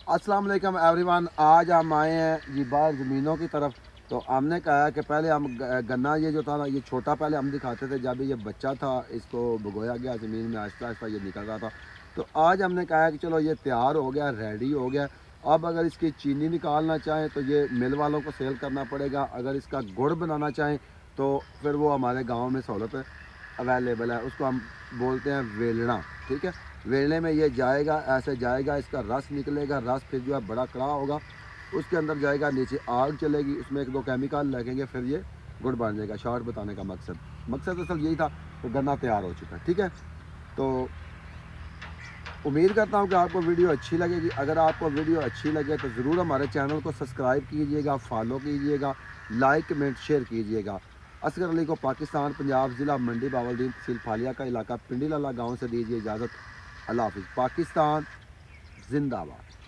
अस्सलाम वालेकुम एवरीवन। आज हम आए हैं जी बाहर ज़मीनों की तरफ। तो हमने कहा कि पहले हम गन्ना ये जो था ना, ये छोटा पहले हम दिखाते थे, जब ये बच्चा था इसको भगोया गया ज़मीन में, आहिस्ता आहिस्ता ये निकल रहा था। तो आज हमने कहा कि चलो ये तैयार हो गया, रेडी हो गया। अब अगर इसकी चीनी निकालना चाहें तो ये मिल वालों को सेल करना पड़ेगा। अगर इसका गुड़ बनाना चाहें तो फिर वो हमारे गाँव में सहूलत अवेलेबल है, उसको हम बोलते हैं वेलना। ठीक है, वेलने में ये जाएगा, ऐसे जाएगा, इसका रस निकलेगा, रस फिर जो है बड़ा कड़ा होगा, उसके अंदर जाएगा, नीचे आग चलेगी, उसमें एक दो केमिकल लगेंगे, फिर ये गुड़ बन जाएगा। शॉर्ट बताने का मकसद असल यही था। तो गन्ना तैयार हो चुका है। ठीक है, तो उम्मीद करता हूँ कि आपको वीडियो अच्छी लगेगी। अगर आपको वीडियो अच्छी लगे तो ज़रूर हमारे चैनल को सब्सक्राइब कीजिएगा, फॉलो कीजिएगा, लाइक कमेंट शेयर कीजिएगा। असगर अली को पाकिस्तान, पंजाब, ज़िला मंडी बावलदीन, तहसील फालिया का इलाका, पिंडी लाला गाँव से दीजिए इजाज़त। अल्लाह हाफिज़। पाकिस्तान जिंदाबाद।